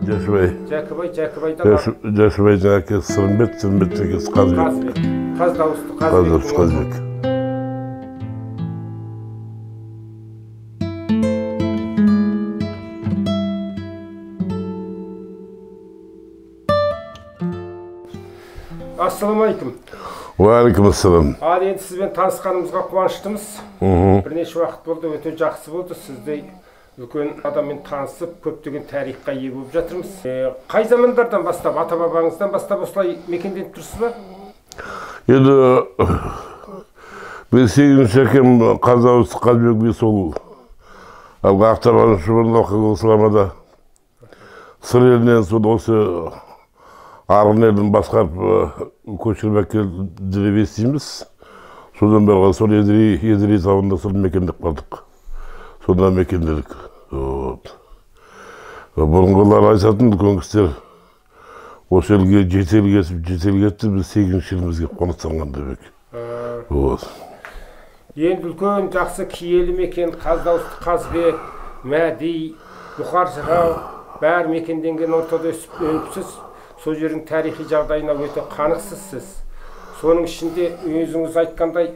Жашыбай. Жакыбайдан Жашыбайдың әкесі Сырымбет, Сырымбеттің әкесі Қазбек. Қаз дауысты Қазбек. Ассаламалейкум. Уалейкум ассалам. Ал енді сізбен танысқанымызға қуаныштымыз. Бірнеше уақыт болды, өте жақсы болды. Сіздей үлкен адаммен танысып, көптеген тарихқа ие болып жатырмыз. Қай замандардан бастап, ата-бабаңыздан бастап осылай мекенденіп тұрсыз ба? Енді мен 8-ші әкем Қазауыз Қазбек би сол алғы ақтабаншы бұрын оқығы Сыламада сыр елінен сол осы арғын елін басқарып көшіріп әкелді деп естиміз. Содан бері сол Едіре тауында сол мекендеп қалдық. Содан мекендедік. Бұрынғылар айтатын үлкен кісілер осы елге жетел кетті, біз 8-ші елімізге қоныстанған деп. Енді үлкен жақсы киелі мекен, Қаздауысты Қазбек, Мәди, Бұқар Жырау бәрі мекенденген ортада өсіп өніпсіз. Сол жердің тарихи жағдайына өте қанықсызсыз. Соның ішінде өзіңіз айтқандай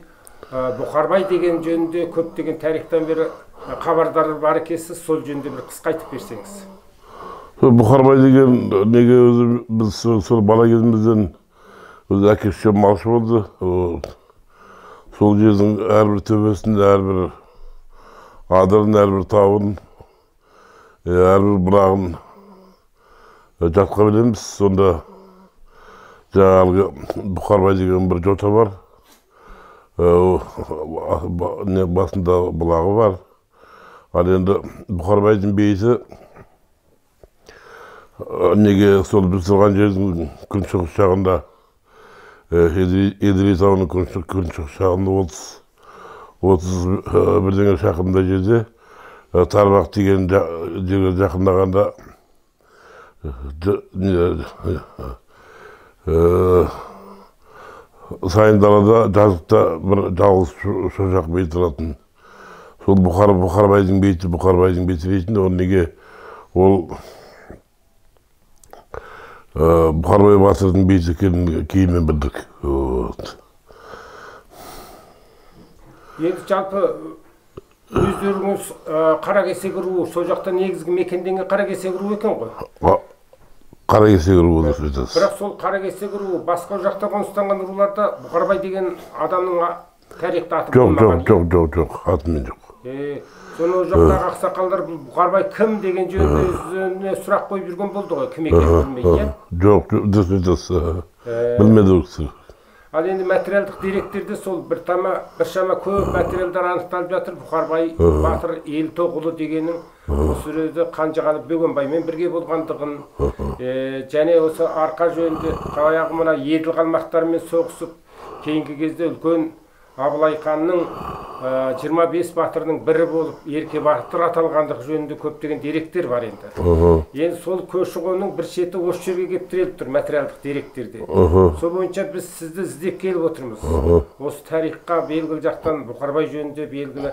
Бұқарбай деген жөнінде көптеген тарихтан бері хабардар бар екенсіз. Сол жөнінде бір қысқа айтып берсеңіз. Бұқарбай деген неге біз сол бала кезімізден әке-шеше малшы болды. Сол жердің әрбір төбесінде әрбір адырын, әрбір тауын, әрбір бұлағын жатқа білеміз. Сонда жаңағы Бұқарбай деген бір жота бар. Басында бұлағы бар. Ал енді Бұқарбайдың бейіті неге сол біз тұрған жердің күншығыс жағында Едіре тауының күншығыс жағында 30 бірдеңе шақырымда жерде Тарбақ деген жерге жақындағанда сайын далада жазықта бір жалғыз шошақ бейіт тұратын. Сол Бұқарбайдың бейіті рейтінде, ол неге ол Бұқарбай батырдың бейіті кейінмен білдік. Енді жалпы өздеріңіз Қаракесек руы, сол жақта негізгі мекенденген Қаракесек руы екен ғой? Қаракесек руы деп айтасыз. Бірақ сол Қаракесек руы басқа жақта қоныстанған руларда Бұқарбай деген адамның тарихта аты болмаған. Жоқ, атымен жоқ. Соны жақтағы ақсақалдар Бұқарбай кім деген жөнінде өзіне сұрақ қойып жүрген болды ғой, кім екенін білмей. Жоқ, дұрыс айтасыз. Білмеді ол кісі. Ал енді материалдық деректерде сол біршама көп материалдар анықталып жатыр. Бұқарбай батыр Елтоғұлы дегенің осы жерде Қанжығалы Бөгенбаймен бірге болғандығын, және осы арқа жөнінде баяғы мына еділ қалмақтарымен соғысып, кейінгі кезде үлкен Абылай ханның 25 батырының бірі болып Ерке батыр аталғандығы жөнінде көптеген деректер бар енді. Енді сол көші-қонның бір шеті осы жерге келіп тіреліп тұр материалдық деректерде. Сол бойынша біз сізді іздеп келіп отырмыз. Осы тарихқа белгілі жақтан Бұқарбай жөнінде белгілі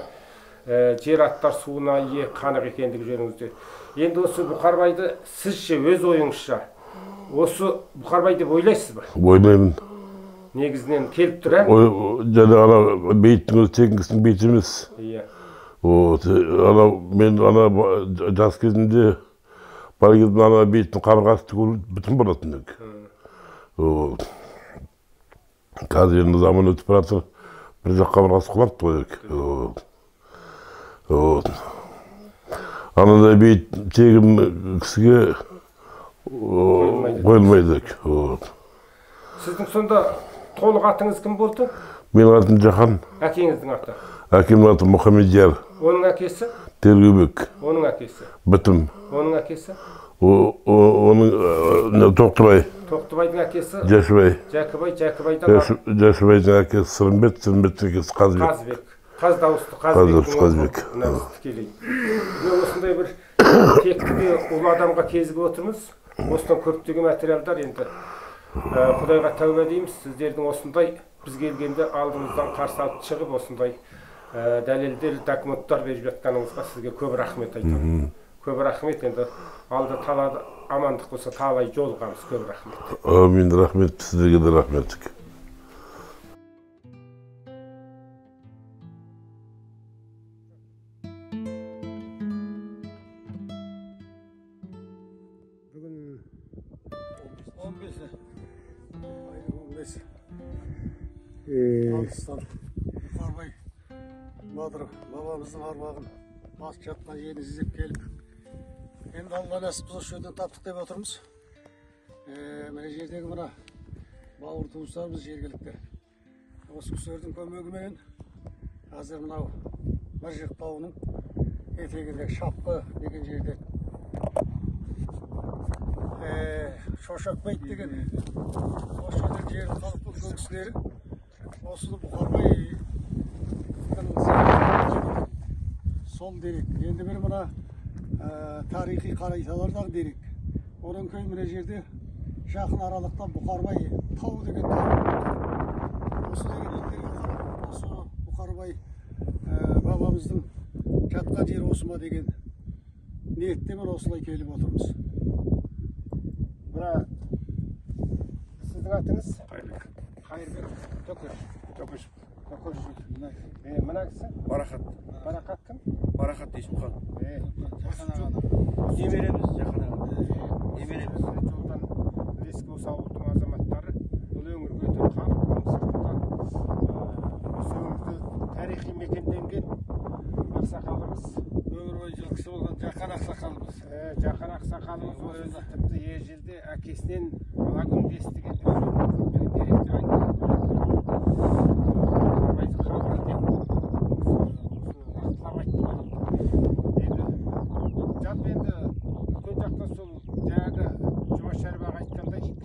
жер аттар суына ие қанық екендігі жөніңізде. Енді осы Бұқарбайды сізше, өз ойыңызша, осы Бұқарбай деп ойлайсыз ба? Ойлаймын. Негізінен келіп тұр, ә? Және ана бейіттің өзі тегін кісінің бейіті емес. Мен жас кезінде бар кезімде ана бейіттің қабырғасы бүтін болатын едік. Қазір енді заман өтіп баратыр, бір жақ қабырғасы құлап қойдық. Анадай бейіт тегін кісіге қойылмайды. Сіздің сонда толық атыңыз кім болды? Менің атым Жахан. Әкеңіздің аты? Әкемнің аты Мұхамедияр. Оның әкесі? Тергеубек. Оның әкесі? Бітім. Оның әкесі? Оның Тоқтыбай. Тоқтыбайдың әкесі? Жашыбай. Жакыбайдан? Жашыбайдың әкесі Сырымбет, Сырымбеттің әкесі Қазбек. Қаз дауысты Қазбек. Осындай бір тектіге ұлы адамға кезігіп отырмыз. Осыдан көптеген материалдар енді Құдайға тәубе дейміз, сіздердің осындай біз келгенде алдымыздан қарсы алып шығып, осындай дәлелдер, документтар беріп жатқаныңызға сізге көп рахмет айтамын. Көп рахмет. Енді алда талады амандық болса талай жолығамыз. Көп рахмет. Амин, рахмет. Сіздерге де рахмет. Бүгін 15 Алыстан Бұқарбай Батыр бабамыздың арбағын басып жатқан жерін іздеп келіп, енді Алла нәсіп болса шөлден таптық деп отырмыз. Мына жердегі мына бауыр туыстарымыз жергілікті. Осы кісілердің көмегімен қазір мынау Мыржық тауының етегіндегі Шапқы деген жерде Шошақбайт деген осы жерден жерін қалып өткен кісілері осыны Бұқарбай сол дерек. Енді бір мына тарихи қарайталардағы дерек. Одан кейін мына жерде жақын аралықта Бұқарбай тау деген тау. Осы дегенде осы Бұқарбай бабамыздың жатқан жері осы ма деген ниеттемен осылай келіп отырмыз. Мына сіздің атыңыз? Қайырбек Төкеш. Мына кісі? Барақат. Барақат кім? Барақат Есмұхан. Немереміз, жақын аға. Немереміз. Жолдан ілескі осы ауылдың азаматтары бұл өңірге өте халық оның сыртында осы өңірде тарихи мекенденген ақсақалымыз. Өмір бойы жылқысы болған Жақан ақсақалымыз. Жақан ақсақалымыз өзі тіпті ежелде әкесінен Алагүлді естіген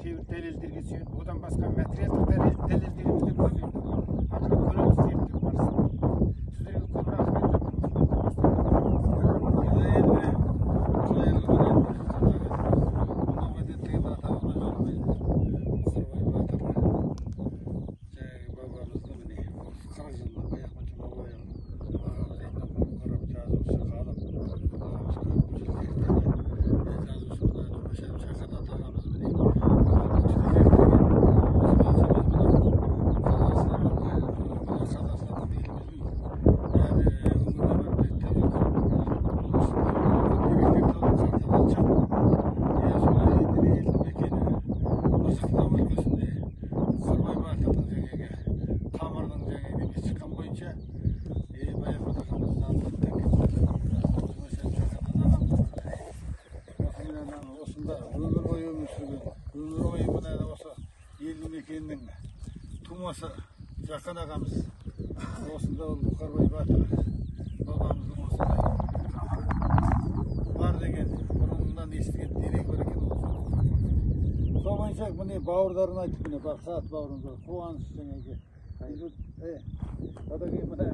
деректі дәлелдерге сүйеніп, одан басқа материалдық дәлелдеріміз де көп еді. Ақыры көреміз зерттеп барсын. Сіздерге көп рахмет. Тумасы Жақан ағамыз осында Бұқарбай Батыр бабамыздың осындай бар деген бұрыннан естіген дерек бар екен. Сол бойынша міне бауырларын айтып, міне Барқат бауырымыз қуаныш жаңағы одан кейін мына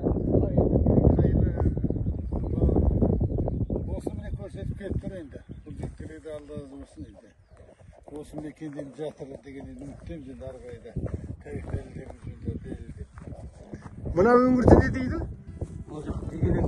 осы міне көрсетіп келіп тұр енді. Бұл жігіттерді алда болсын енді. Осы мекенден жатыр деген үміттеміз енді ары қарай да тарих дәлелдеріміз дәлелдеп. Мына өңірде не дейді? Ол жақ деген